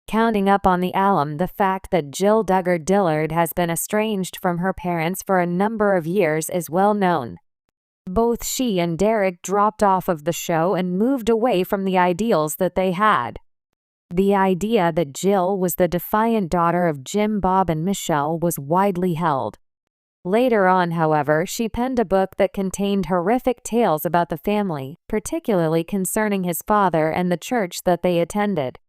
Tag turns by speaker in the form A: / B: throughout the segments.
A: Counting up on the alum, the fact that Jill Duggar Dillard has been estranged from her parents for a number of years is well known. Both she and Derek dropped off of the show and moved away from the ideals that they had. The idea that Jill was the defiant daughter of Jim Bob and Michelle was widely held. Later on, however, she penned a book that contained horrific tales about the family, particularly concerning his father and the church that they attended.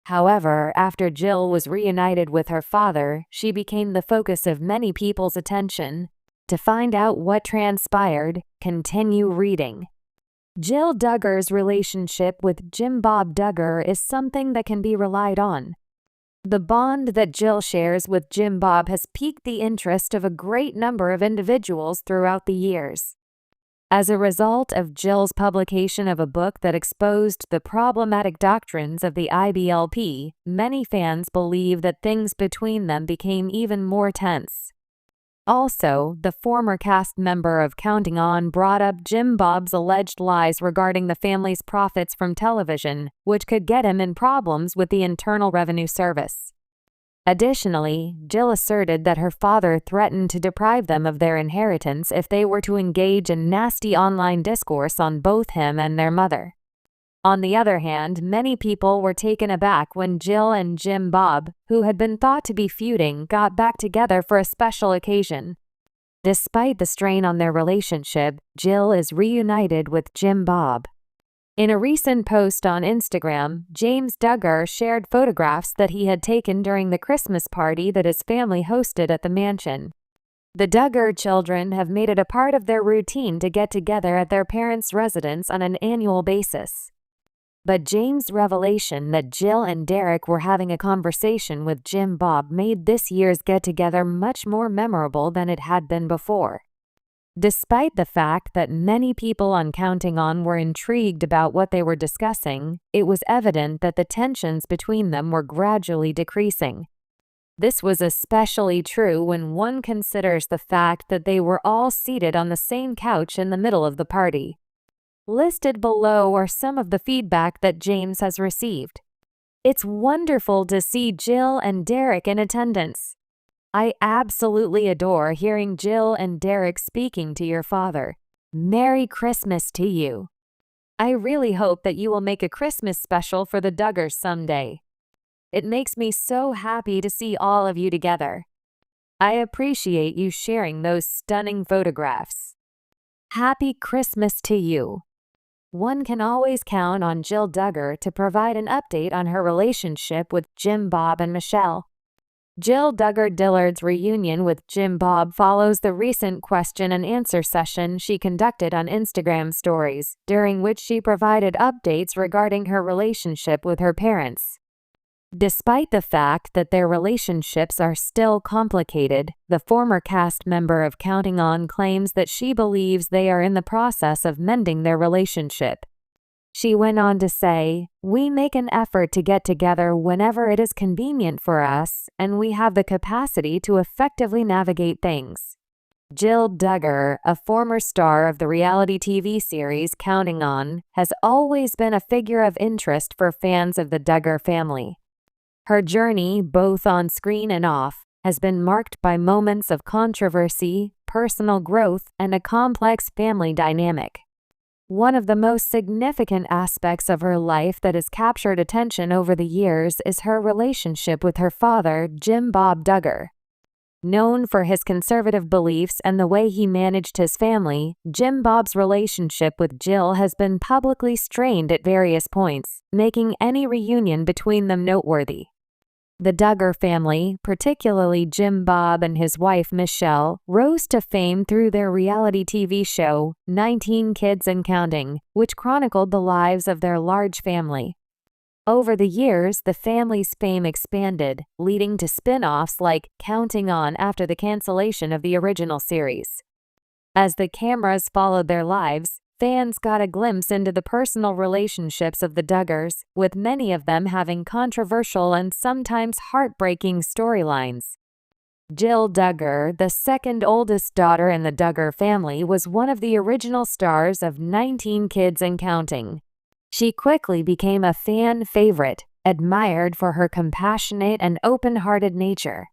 A: However, after Jill was reunited with her father, she became the focus of many people's attention. To find out what transpired, continue reading. Jill Duggar's relationship with Jim Bob Duggar is something that can be relied on. The bond that Jill shares with Jim Bob has piqued the interest of a great number of individuals throughout the years. As a result of Jill's publication of a book that exposed the problematic doctrines of the IBLP, many fans believe that things between them became even more tense. Also, the former cast member of Counting On brought up Jim Bob's alleged lies regarding the family's profits from television, which could get him in problems with the Internal Revenue Service. Additionally, Jill asserted that her father threatened to deprive them of their inheritance if they were to engage in nasty online discourse on both him and their mother. On the other hand, many people were taken aback when Jill and Jim Bob, who had been thought to be feuding, got back together for a special occasion. Despite the strain on their relationship, Jill is reunited with Jim Bob. In a recent post on Instagram, James Duggar shared photographs that he had taken during the Christmas party that his family hosted at the mansion. The Duggar children have made it a part of their routine to get together at their parents' residence on an annual basis. But James' revelation that Jill and Derek were having a conversation with Jim Bob made this year's get-together much more memorable than it had been before. Despite the fact that many people on Counting On were intrigued about what they were discussing, it was evident that the tensions between them were gradually decreasing. This was especially true when one considers the fact that they were all seated on the same couch in the middle of the party. Listed below are some of the feedback that James has received. It's wonderful to see Jill and Derek in attendance. I absolutely adore hearing Jill and Derek speaking to your father. Merry Christmas to you. I really hope that you will make a Christmas special for the Duggars someday. It makes me so happy to see all of you together. I appreciate you sharing those stunning photographs. Happy Christmas to you. One can always count on Jill Duggar to provide an update on her relationship with Jim Bob and Michelle. Jill Duggar Dillard's reunion with Jim Bob follows the recent question and answer session she conducted on Instagram stories, during which she provided updates regarding her relationship with her parents. Despite the fact that their relationships are still complicated, the former cast member of Counting On claims that she believes they are in the process of mending their relationship. She went on to say, "We make an effort to get together whenever it is convenient for us, and we have the capacity to effectively navigate things." Jill Duggar, a former star of the reality TV series Counting On, has always been a figure of interest for fans of the Duggar family. Her journey, both on screen and off, has been marked by moments of controversy, personal growth, and a complex family dynamic. One of the most significant aspects of her life that has captured attention over the years is her relationship with her father, Jim Bob Duggar. Known for his conservative beliefs and the way he managed his family, Jim Bob's relationship with Jill has been publicly strained at various points, making any reunion between them noteworthy. The Duggar family, particularly Jim Bob and his wife Michelle, rose to fame through their reality TV show, 19 Kids and Counting, which chronicled the lives of their large family. Over the years, the family's fame expanded, leading to spin-offs like Counting On after the cancellation of the original series. As the cameras followed their lives, fans got a glimpse into the personal relationships of the Duggars, with many of them having controversial and sometimes heartbreaking storylines. Jill Duggar, the second oldest daughter in the Duggar family, was one of the original stars of 19 Kids and Counting. She quickly became a fan favorite, admired for her compassionate and open-hearted nature.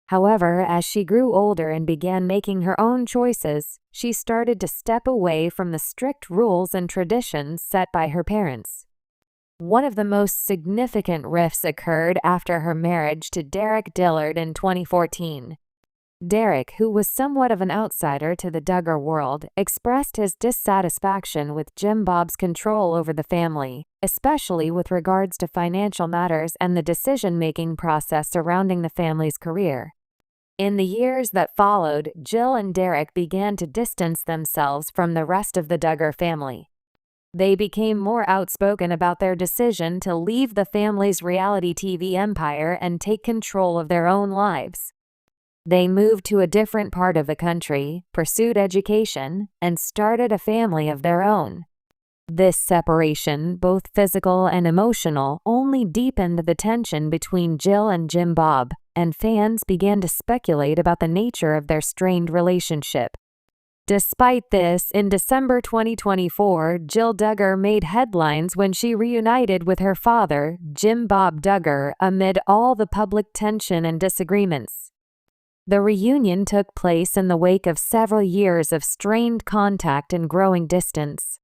A: However, as she grew older and began making her own choices, she started to step away from the strict rules and traditions set by her parents. One of the most significant rifts occurred after her marriage to Derek Dillard in 2014. Derek, who was somewhat of an outsider to the Duggar world, expressed his dissatisfaction with Jim Bob's control over the family, especially with regards to financial matters and the decision-making process surrounding the family's career. In the years that followed, Jill and Derek began to distance themselves from the rest of the Duggar family. They became more outspoken about their decision to leave the family's reality TV empire and take control of their own lives. They moved to a different part of the country, pursued education, and started a family of their own. This separation, both physical and emotional, only deepened the tension between Jill and Jim Bob, and fans began to speculate about the nature of their strained relationship. Despite this, in December 2024, Jill Duggar made headlines when she reunited with her father, Jim Bob Duggar, amid all the public tension and disagreements. The reunion took place in the wake of several years of strained contact and growing distance.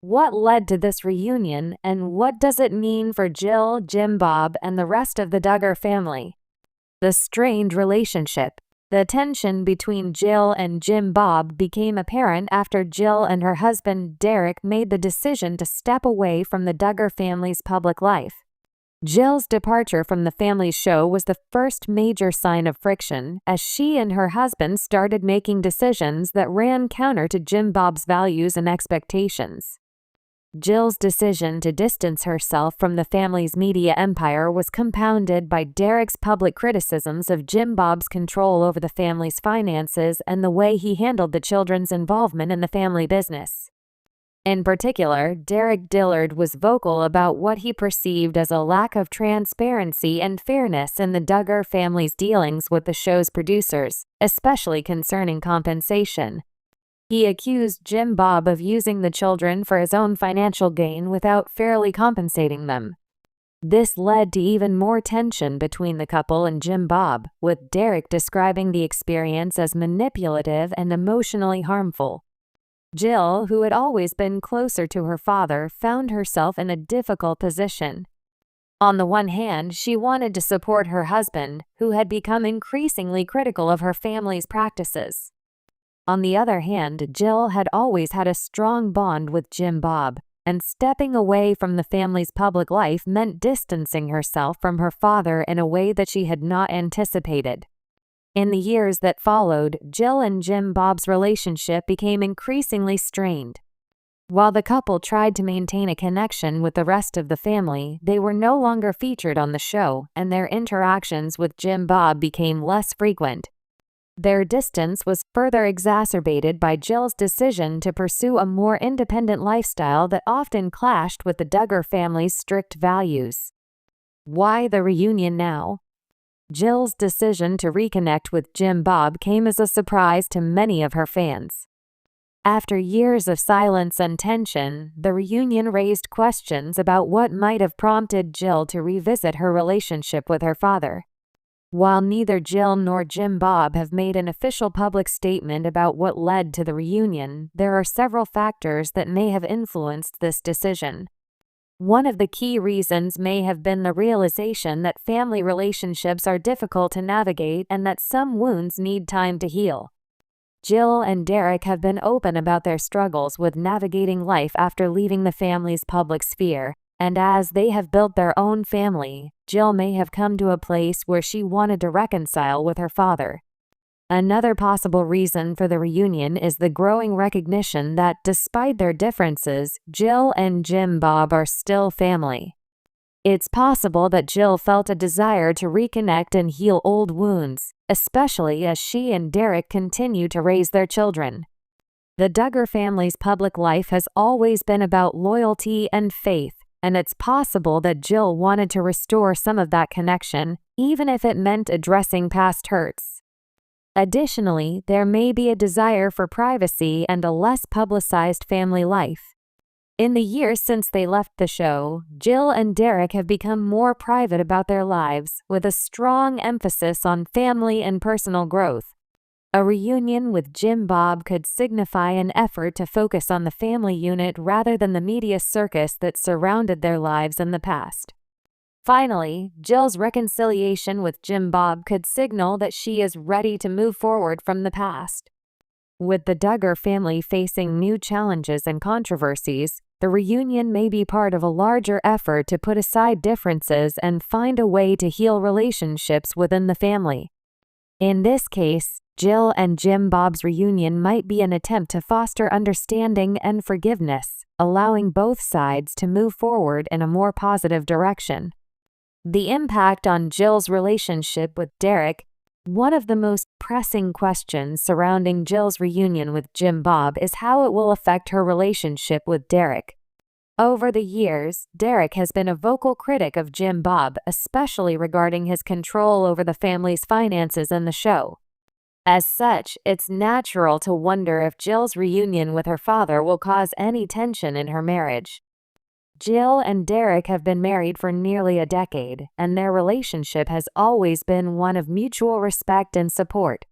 A: What led to this reunion, and what does it mean for Jill, Jim Bob, and the rest of the Duggar family? The strained relationship. The tension between Jill and Jim Bob became apparent after Jill and her husband Derek made the decision to step away from the Duggar family's public life. Jill's departure from the family's show was the first major sign of friction, as she and her husband started making decisions that ran counter to Jim Bob's values and expectations. Jill's decision to distance herself from the family's media empire was compounded by Derek's public criticisms of Jim Bob's control over the family's finances and the way he handled the children's involvement in the family business. In particular, Derek Dillard was vocal about what he perceived as a lack of transparency and fairness in the Duggar family's dealings with the show's producers, especially concerning compensation. He accused Jim Bob of using the children for his own financial gain without fairly compensating them. This led to even more tension between the couple and Jim Bob, with Derek describing the experience as manipulative and emotionally harmful. Jill, who had always been closer to her father, found herself in a difficult position. On the one hand, she wanted to support her husband, who had become increasingly critical of her family's practices. On the other hand, Jill had always had a strong bond with Jim Bob, and stepping away from the family's public life meant distancing herself from her father in a way that she had not anticipated. In the years that followed, Jill and Jim Bob's relationship became increasingly strained. While the couple tried to maintain a connection with the rest of the family, they were no longer featured on the show, and their interactions with Jim Bob became less frequent. Their distance was further exacerbated by Jill's decision to pursue a more independent lifestyle that often clashed with the Duggar family's strict values. Why the reunion now? Jill's decision to reconnect with Jim Bob came as a surprise to many of her fans. After years of silence and tension, the reunion raised questions about what might have prompted Jill to revisit her relationship with her father. While neither Jill nor Jim Bob have made an official public statement about what led to the reunion, there are several factors that may have influenced this decision. One of the key reasons may have been the realization that family relationships are difficult to navigate and that some wounds need time to heal. Jill and Derek have been open about their struggles with navigating life after leaving the family's public sphere, and as they have built their own family, Jill may have come to a place where she wanted to reconcile with her father. Another possible reason for the reunion is the growing recognition that, despite their differences, Jill and Jim Bob are still family. It's possible that Jill felt a desire to reconnect and heal old wounds, especially as she and Derek continue to raise their children. The Duggar family's public life has always been about loyalty and faith, and it's possible that Jill wanted to restore some of that connection, even if it meant addressing past hurts. Additionally, there may be a desire for privacy and a less publicized family life. In the years since they left the show, Jill and Derek have become more private about their lives, with a strong emphasis on family and personal growth. A reunion with Jim Bob could signify an effort to focus on the family unit rather than the media circus that surrounded their lives in the past. Finally, Jill's reconciliation with Jim Bob could signal that she is ready to move forward from the past. With the Duggar family facing new challenges and controversies, the reunion may be part of a larger effort to put aside differences and find a way to heal relationships within the family. In this case, Jill and Jim Bob's reunion might be an attempt to foster understanding and forgiveness, allowing both sides to move forward in a more positive direction. The impact on Jill's relationship with Derek. One of the most pressing questions surrounding Jill's reunion with Jim Bob is how it will affect her relationship with Derek. Over the years, Derek has been a vocal critic of Jim Bob, especially regarding his control over the family's finances in the show. As such, it's natural to wonder if Jill's reunion with her father will cause any tension in her marriage. Jill and Derek have been married for nearly a decade, and their relationship has always been one of mutual respect and support.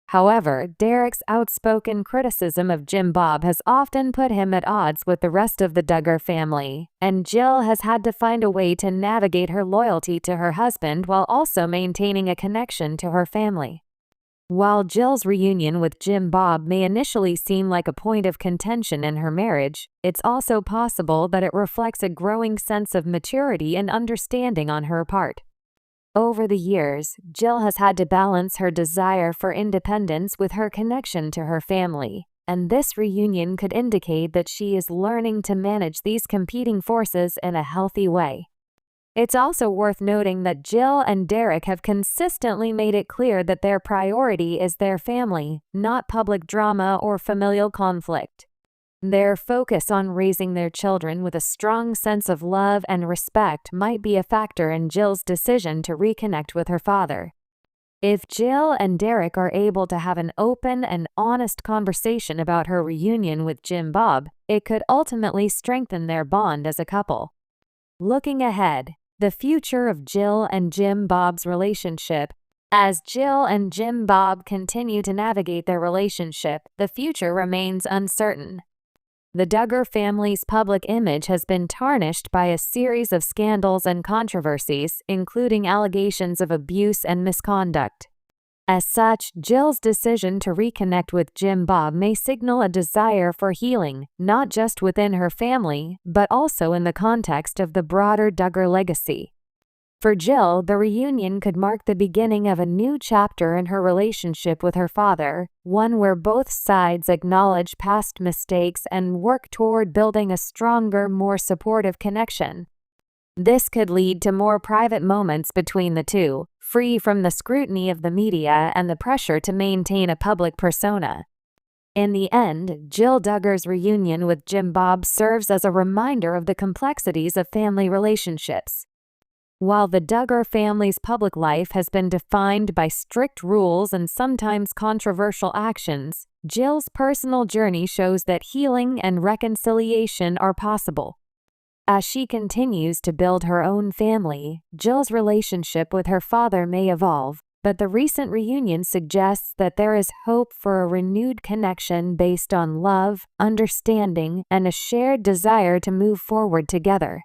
A: However, Derek's outspoken criticism of Jim Bob has often put him at odds with the rest of the Duggar family, and Jill has had to find a way to navigate her loyalty to her husband while also maintaining a connection to her family. While Jill's reunion with Jim Bob may initially seem like a point of contention in her marriage, it's also possible that it reflects a growing sense of maturity and understanding on her part. Over the years, Jill has had to balance her desire for independence with her connection to her family, and this reunion could indicate that she is learning to manage these competing forces in a healthy way. It's also worth noting that Jill and Derek have consistently made it clear that their priority is their family, not public drama or familial conflict. Their focus on raising their children with a strong sense of love and respect might be a factor in Jill's decision to reconnect with her father. If Jill and Derek are able to have an open and honest conversation about her reunion with Jim Bob, it could ultimately strengthen their bond as a couple. Looking ahead, the future of Jill and Jim Bob's relationship. As Jill and Jim Bob continue to navigate their relationship, the future remains uncertain. The Duggar family's public image has been tarnished by a series of scandals and controversies, including allegations of abuse and misconduct. As such, Jill's decision to reconnect with Jim Bob may signal a desire for healing, not just within her family, but also in the context of the broader Duggar legacy. For Jill, the reunion could mark the beginning of a new chapter in her relationship with her father, one where both sides acknowledge past mistakes and work toward building a stronger, more supportive connection. This could lead to more private moments between the two, free from the scrutiny of the media and the pressure to maintain a public persona. In the end, Jill Duggar's reunion with Jim Bob serves as a reminder of the complexities of family relationships. While the Duggar family's public life has been defined by strict rules and sometimes controversial actions, Jill's personal journey shows that healing and reconciliation are possible. As she continues to build her own family, Jill's relationship with her father may evolve, but the recent reunion suggests that there is hope for a renewed connection based on love, understanding, and a shared desire to move forward together.